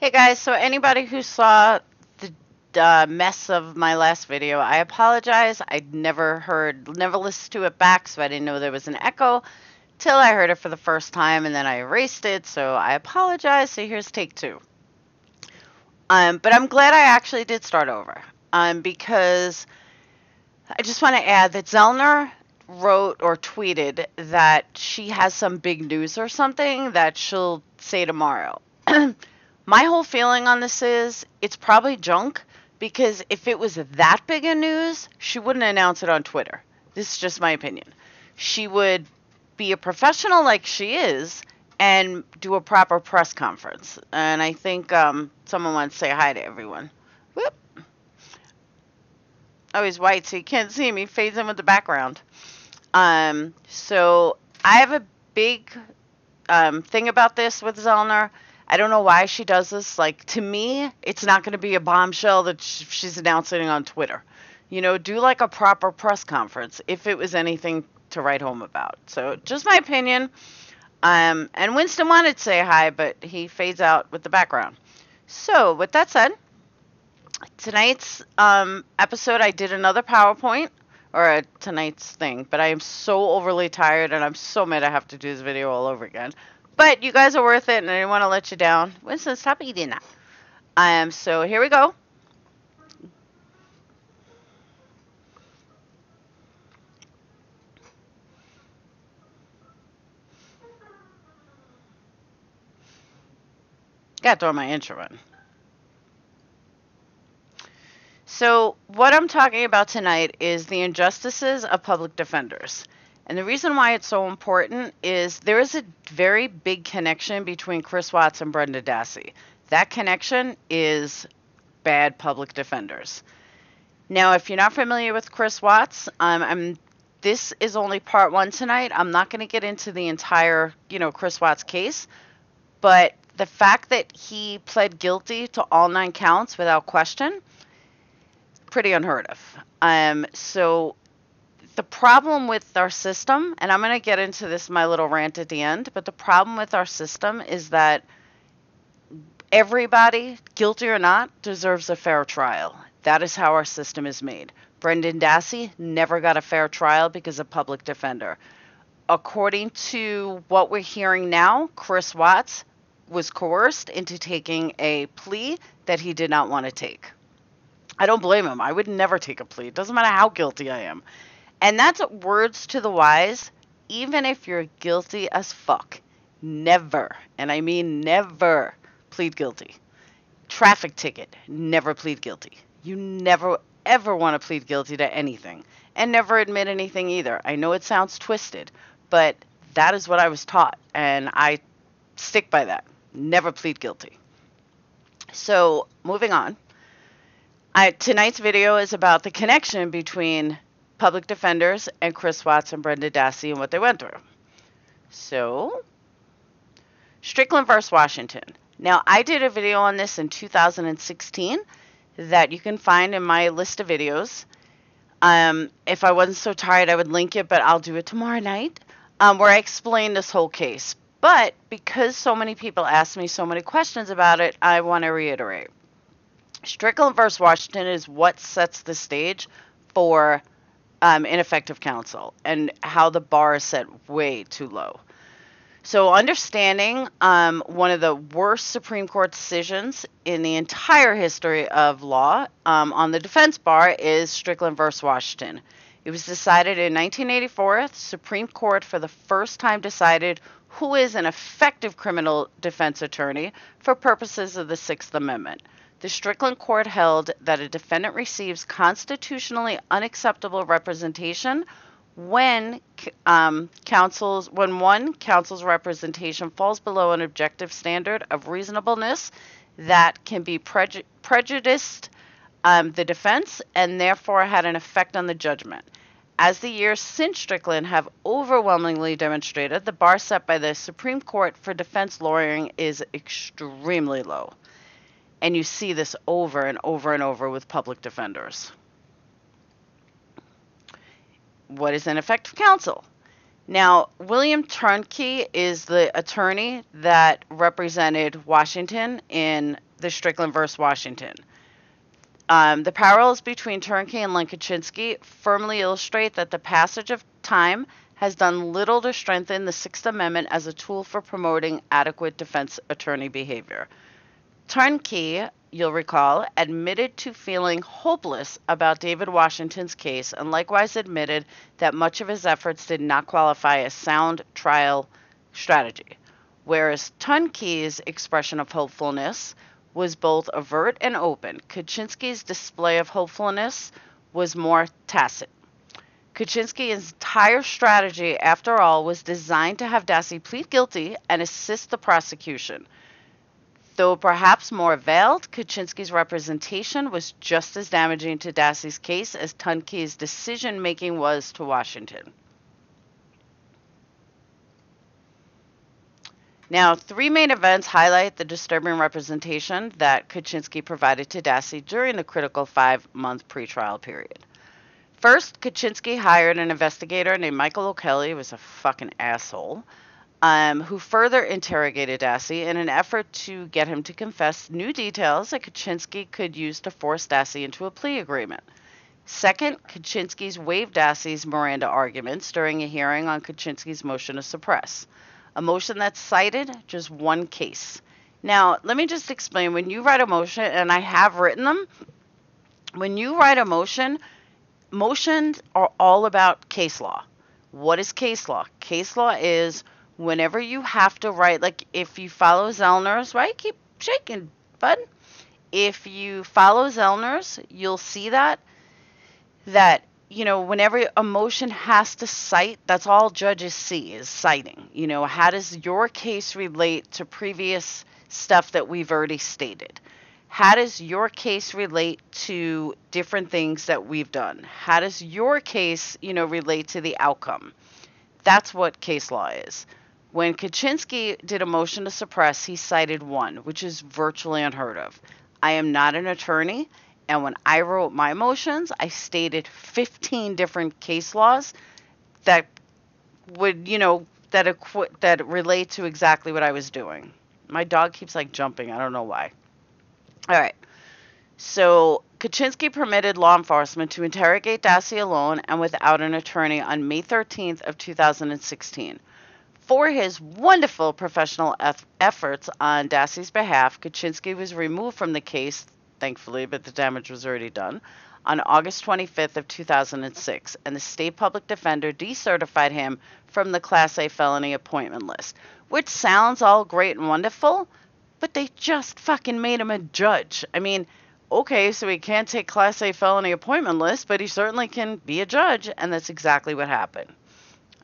Hey guys, so anybody who saw the mess of my last video, I apologize. I'd never listened to it back, so I didn't know there was an echo till I heard it for the first time, and then I erased it, so I apologize. So here's take two. But I'm glad I actually did start over, because I just want to add that Zellner wrote or tweeted that she has some big news or something that she'll say tomorrow. My whole feeling on this is it's probably junk, because if it was that big a news, she wouldn't announce it on Twitter. This is just my opinion. She would be a professional like she is and do a proper press conference. And I think someone wants to say hi to everyone. Whoop. Oh, he's white, so you can't see him. He fades in with the background. So I have a big thing about this with Zellner. I don't know why she does this. Like, to me, it's not going to be a bombshell that she's announcing on Twitter. You know, do like a proper press conference if it was anything to write home about. So, just my opinion. And Winston wanted to say hi, but he fades out with the background. So, with that said, tonight's episode, I did another PowerPoint, or tonight's thing, but I am so overly tired, and I'm so mad I have to do this video all over again. But you guys are worth it, and I didn't want to let you down. Winston, stop eating that. So here we go. Got to throw my intro in. So what I'm talking about tonight is the injustices of public defenders. And the reason why it's so important is there is a very big connection between Chris Watts and Brenda Dassey. That connection is bad public defenders. Now, if you're not familiar with Chris Watts, this is only part one tonight. I'm not going to get into the entire, Chris Watts case. But the fact that he pled guilty to all 9 counts without question, pretty unheard of. So the problem with our system, and I'm going to get into this my little rant at the end, but the problem with our system is that everybody, guilty or not, deserves a fair trial. That is how our system is made. Brendan Dassey never got a fair trial because of public defender. According to what we're hearing now, Chris Watts was coerced into taking a plea that he did not want to take. I don't blame him. I would never take a plea. It doesn't matter how guilty I am. And that's words to the wise. Even if you're guilty as fuck, never, and I mean never, plead guilty. Traffic ticket, never plead guilty. You never, ever want to plead guilty to anything. And never admit anything either. I know it sounds twisted, but that is what I was taught. And I stick by that. Never plead guilty. So, moving on. Tonight's video is about the connection between public defenders and Chris Watts and Brenda Dassey and what they went through. So, Strickland versus Washington. Now, I did a video on this in 2016 that you can find in my list of videos. If I wasn't so tired, I would link it, but I'll do it tomorrow night, where I explain this whole case. But because so many people asked me so many questions about it, I want to reiterate. Strickland versus Washington is what sets the stage for ineffective counsel and how the bar is set way too low. So understanding one of the worst Supreme Court decisions in the entire history of law on the defense bar is Strickland versus Washington. It was decided in 1984. The Supreme Court for the first time decided who is an effective criminal defense attorney for purposes of the Sixth Amendment. The Strickland court held that a defendant receives constitutionally unacceptable representation when one counsel's representation falls below an objective standard of reasonableness that can be prejudiced the defense and therefore had an effect on the judgment. As the years since Strickland have overwhelmingly demonstrated, the bar set by the Supreme Court for defense lawyering is extremely low. And you see this over and over and over with public defenders. What is ineffective counsel? Now, William Turnkey is the attorney that represented Washington in the Strickland versus Washington. The parallels between Turnkey and Kaczynski firmly illustrate that the passage of time has done little to strengthen the Sixth Amendment as a tool for promoting adequate defense attorney behavior. Turnkey, you'll recall, admitted to feeling hopeless about David Washington's case and likewise admitted that much of his efforts did not qualify as sound trial strategy, whereas Turnkey's expression of hopefulness was both overt and open. Kaczynski's display of hopefulness was more tacit. Kaczynski's entire strategy, after all, was designed to have Dassey plead guilty and assist the prosecution. Though perhaps more veiled, Kaczynski's representation was just as damaging to Dassey's case as Turnkey's decision-making was to Washington. Now, three main events highlight the disturbing representation that Kaczynski provided to Dassey during the critical 5-month pretrial period. First, Kaczynski hired an investigator named Michael O'Kelly, who was a fucking asshole, who further interrogated Dassey in an effort to get him to confess new details that Kaczynski could use to force Dassey into a plea agreement. Second, Kaczynski's waived Dassey's Miranda arguments during a hearing on Kaczynski's motion to suppress, a motion that cited just one case. Now, let me just explain. When you write a motion, and I have written them, when you write a motion, motions are all about case law. What is case law? Case law is whenever you have to write, like if you follow Zellner's, right? Keep shaking, bud. If you follow Zellner's, you'll see that, you know, whenever a motion has to cite, that's all judges see is citing. You know, how does your case relate to previous stuff that we've already stated? How does your case relate to different things that we've done? How does your case, you know, relate to the outcome? That's what case law is. When Kaczynski did a motion to suppress, he cited one, which is virtually unheard of. I am not an attorney, and when I wrote my motions, I stated 15 different case laws that would, you know, that relate to exactly what I was doing. My dog keeps like jumping. I don't know why. All right. So Kaczynski permitted law enforcement to interrogate Dassey alone and without an attorney on May 13th of 2016. For his wonderful professional efforts on Dassey's behalf, Kaczynski was removed from the case, thankfully, but the damage was already done, on August 25th of 2006, and the state public defender decertified him from the Class A felony appointment list, which sounds all great and wonderful, but they just fucking made him a judge. I mean, okay, so he can't take Class A felony appointment list, but he certainly can be a judge, and that's exactly what happened.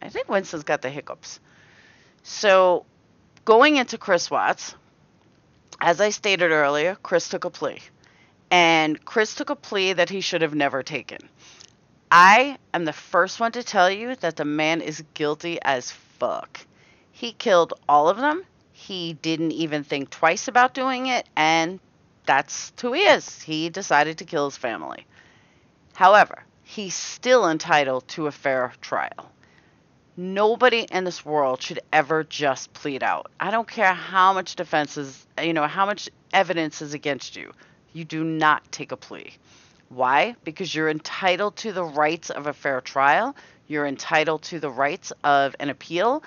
I think Winston's got the hiccups. So, going into Chris Watts, as I stated earlier, Chris took a plea. And Chris took a plea that he should have never taken. I am the first one to tell you that the man is guilty as fuck. He killed all of them. He didn't even think twice about doing it, and that's who he is. He decided to kill his family. However, he's still entitled to a fair trial. Nobody in this world should ever just plead out. I don't care how much defense is, you know, how much evidence is against you. You do not take a plea. Why? Because you're entitled to the rights of a fair trial. You're entitled to the rights of an appeal.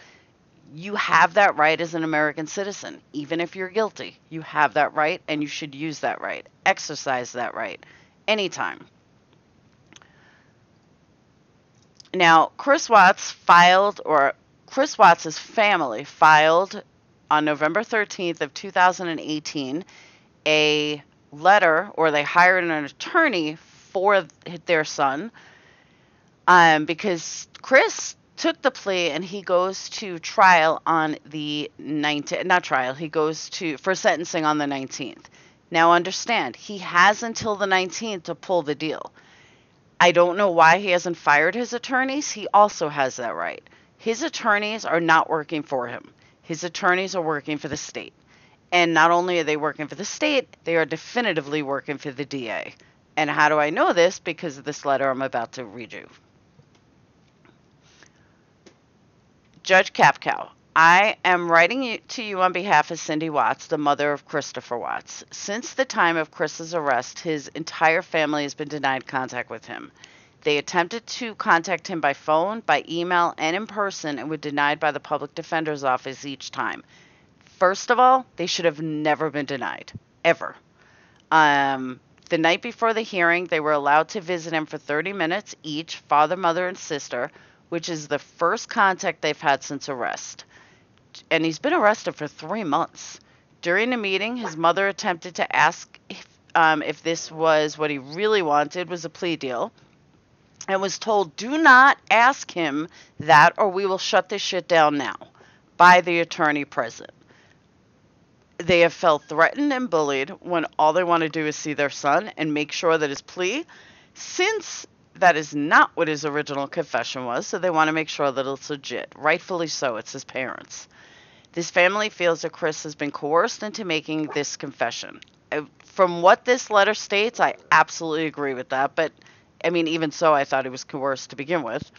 You have that right as an American citizen. Even if you're guilty, you have that right, and you should use that right. Exercise that right anytime. Now, Chris Watts' family filed on November 13th of 2018 a letter, or they hired an attorney for their son, because Chris took the plea and he goes to trial on the 19th, not trial, he goes for sentencing on the 19th. Now understand, he has until the 19th to pull the deal. I don't know why he hasn't fired his attorneys. He also has that right. His attorneys are not working for him. His attorneys are working for the state. And not only are they working for the state, they are definitively working for the DA. And how do I know this? Because of this letter I'm about to read you. Judge Kapkow, I am writing to you on behalf of Cindy Watts, the mother of Christopher Watts. Since the time of Chris's arrest, his entire family has been denied contact with him. They attempted to contact him by phone, by email, and in person, and were denied by the public defender's office each time. First of all, they should have never been denied, ever. The night before the hearing, they were allowed to visit him for 30 minutes each, father, mother, and sister, which is the first contact they've had since arrest. And he's been arrested for 3 months. During the meeting, his mother attempted to ask if this was what he really wanted, was a plea deal, and was told, do not ask him that or we will shut this shit down now, by the attorney present. They have felt threatened and bullied when all they want to do is see their son and make sure that his plea, since that is not what his original confession was, so they want to make sure that it's legit. Rightfully so, it's his parents. This family feels that Chris has been coerced into making this confession. From what this letter states, I absolutely agree with that, but I mean, even so, I thought he was coerced to begin with.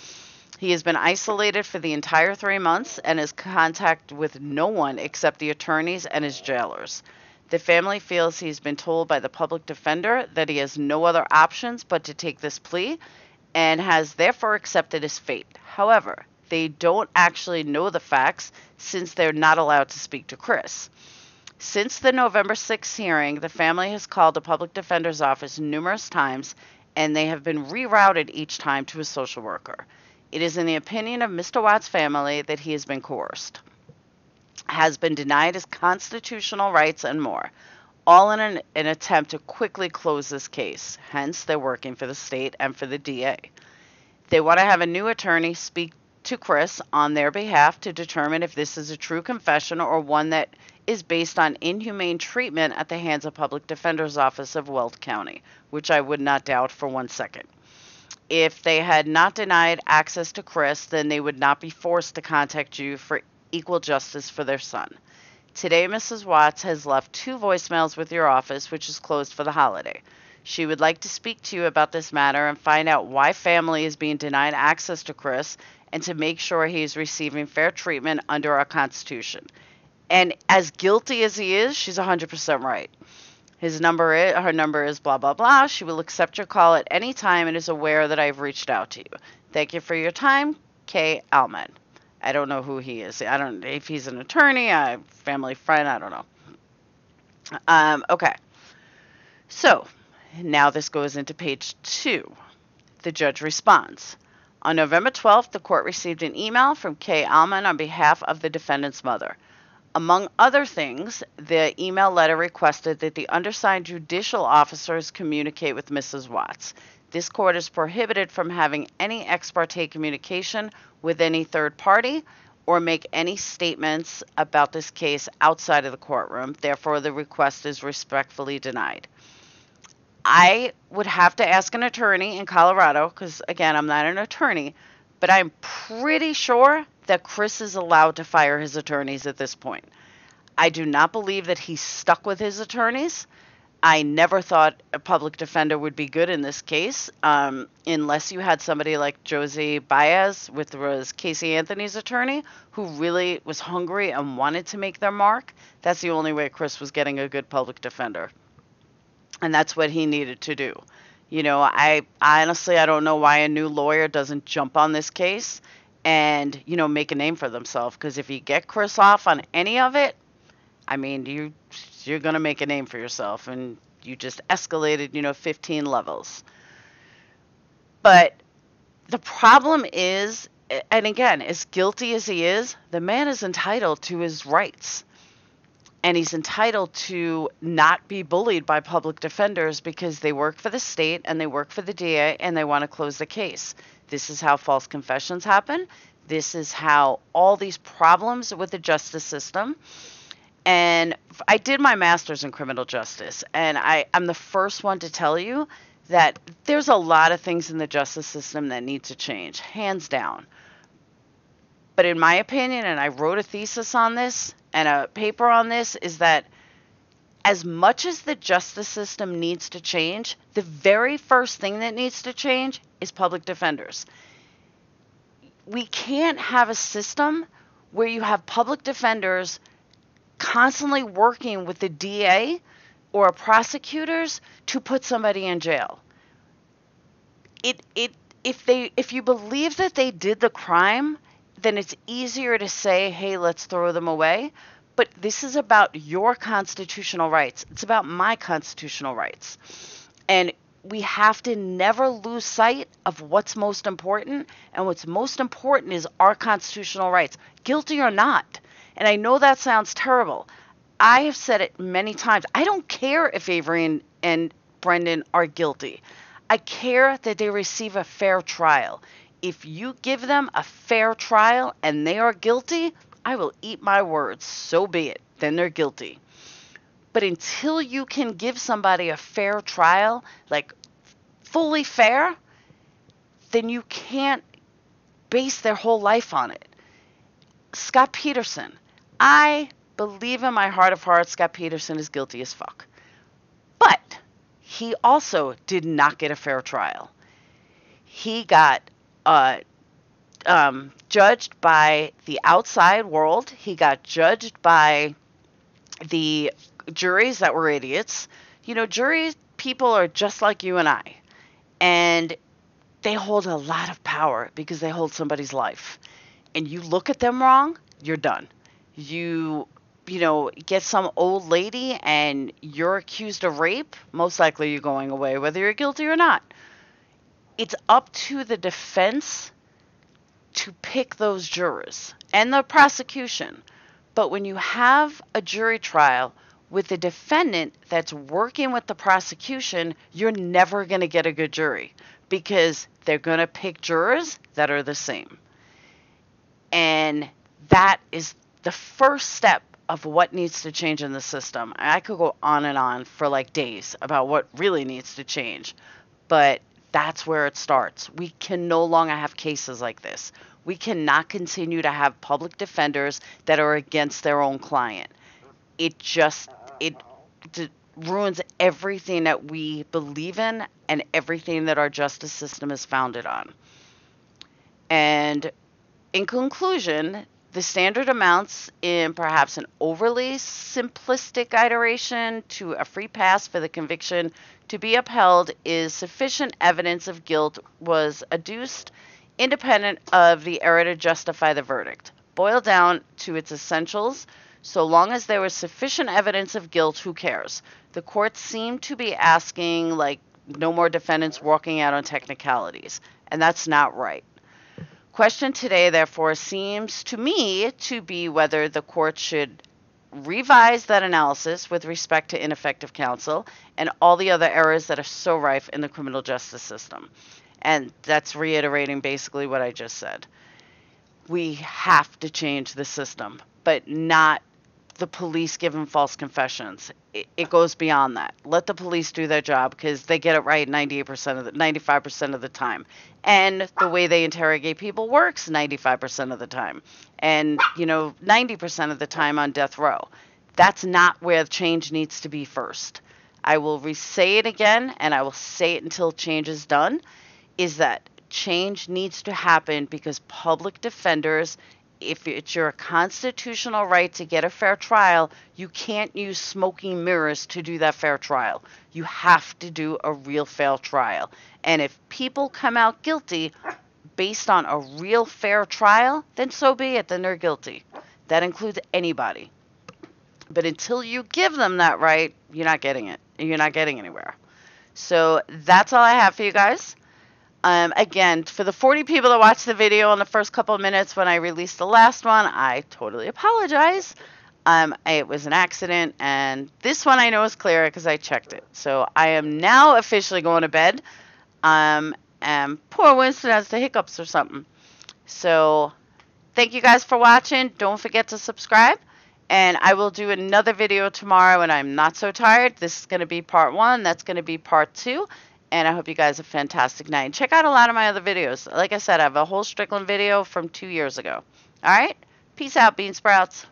He has been isolated for the entire 3 months and has contact with no one except the attorneys and his jailers. The family feels he's been told by the public defender that he has no other options but to take this plea and has therefore accepted his fate. However, they don't actually know the facts since they're not allowed to speak to Chris. Since the November 6th hearing, the family has called the public defender's office numerous times and they have been rerouted each time to a social worker. It is in the opinion of Mr. Watts' family that he has been coerced, has been denied his constitutional rights, and more, all in an attempt to quickly close this case. Hence, they're working for the state and for the DA. They want to have a new attorney speak to Chris on their behalf to determine if this is a true confession or one that is based on inhumane treatment at the hands of Public Defender's Office of Weld County, which I would not doubt for 1 second. If they had not denied access to Chris, then they would not be forced to contact you for equal justice for their son. Today, Mrs. Watts has left 2 voicemails with your office, which is closed for the holiday. She would like to speak to you about this matter and find out why family is being denied access to Chris and to make sure he is receiving fair treatment under our Constitution. And as guilty as he is, she's 100% right. Her number is blah, blah, blah. She will accept your call at any time and is aware that I've reached out to you. Thank you for your time, K. Alman. I don't know who he is. I don't know if he's an attorney, a family friend, I don't know. Okay. So, now this goes into page 2. The judge responds. On November 12th, the court received an email from K. Alman on behalf of the defendant's mother. Among other things, the email letter requested that the undersigned judicial officers communicate with Mrs. Watts. This court is prohibited from having any ex parte communication with any third party or make any statements about this case outside of the courtroom. Therefore, the request is respectfully denied. I would have to ask an attorney in Colorado, because, again, I'm not an attorney, but I'm pretty sure that Chris is allowed to fire his attorneys at this point. I do not believe that he's stuck with his attorneys. I never thought a public defender would be good in this case, unless you had somebody like Josie Baez, which was Casey Anthony's attorney, who really was hungry and wanted to make their mark. That's the only way Chris was getting a good public defender. And that's what he needed to do. You know, I honestly, I don't know why a new lawyer doesn't jump on this case and, you know, make a name for themselves. Because if you get Chris off on any of it, I mean, you're going to make a name for yourself. And you just escalated, 15 levels. But the problem is, and again, as guilty as he is, the man is entitled to his rights. And he's entitled to not be bullied by public defenders because they work for the state and they work for the DA and they want to close the case. This is how false confessions happen. This is how all these problems with the justice system. And I did my master's in criminal justice, and I'm the first one to tell you that there's a lot of things in the justice system that need to change, hands down. But in my opinion, and I wrote a thesis on this and a paper on this, is that as much as the justice system needs to change, the very first thing that needs to change is public defenders. We can't have a system where you have public defenders constantly working with the DA or prosecutors to put somebody in jail. If you believe that they did the crime, then it's easier to say, hey, let's throw them away. But this is about your constitutional rights. It's about my constitutional rights. And we have to never lose sight of what's most important. And what's most important is our constitutional rights, guilty or not. And I know that sounds terrible. I have said it many times. I don't care if Avery and Brendan are guilty. I care that they receive a fair trial. If you give them a fair trial and they are guilty, I will eat my words. So be it. Then they're guilty. But until you can give somebody a fair trial, like fully fair, then you can't base their whole life on it. Scott Peterson. I believe in my heart of hearts Scott Peterson is guilty as fuck. But he also did not get a fair trial. He got judged by the outside world. He got judged by the juries that were idiots. You know, jury people are just like you and I. And they hold a lot of power because they hold somebody's life. And you look at them wrong, you're done. You get some old lady and you're accused of rape, most likely you're going away, whether you're guilty or not. It's up to the defense to pick those jurors and the prosecution. But when you have a jury trial with a defendant that's working with the prosecution, you're never going to get a good jury because they're going to pick jurors that are the same. And that is the first step of what needs to change in the system. I could go on and on for like days about what really needs to change, but that's where it starts. We can no longer have cases like this. We cannot continue to have public defenders that are against their own client. It ruins everything that we believe in and everything that our justice system is founded on. And in conclusion, the standard amounts in perhaps an overly simplistic iteration to a free pass for the conviction to be upheld is sufficient evidence of guilt was adduced independent of the error to justify the verdict. Boiled down to its essentials, so long as there was sufficient evidence of guilt, who cares? The court seemed to be asking, like, no more defendants walking out on technicalities, and that's not right. Question today, therefore, seems to me to be whether the court should revise that analysis with respect to ineffective counsel and all the other errors that are so rife in the criminal justice system. And that's reiterating basically what I just said. We have to change the system, but not the police giving false confessions. It goes beyond that. Let the police do their job because they get it right 95% of the time. And the way they interrogate people works 95% of the time. And, 90% of the time on death row. That's not where change needs to be first. I will say it again, and I will say it until change is done, is that change needs to happen because public defenders, if it's your constitutional right to get a fair trial, you can't use smoking mirrors to do that fair trial. You have to do a real fair trial. And if people come out guilty based on a real fair trial, then so be it, then they're guilty. That includes anybody. But until you give them that right, you're not getting it. You're not getting anywhere. So that's all I have for you guys. Again, for the 40 people that watched the video in the first couple of minutes when I released the last one, I totally apologize. It was an accident, and this one I know is clear because I checked it. So I am now officially going to bed. And poor Winston has the hiccups or something. So thank you guys for watching. Don't forget to subscribe. And I will do another video tomorrow when I'm not so tired. This is going to be part 1. That's going to be part 2. And I hope you guys have a fantastic night. And check out a lot of my other videos. Like I said, I have a whole Strickland video from 2 years ago. All right? Peace out, bean sprouts.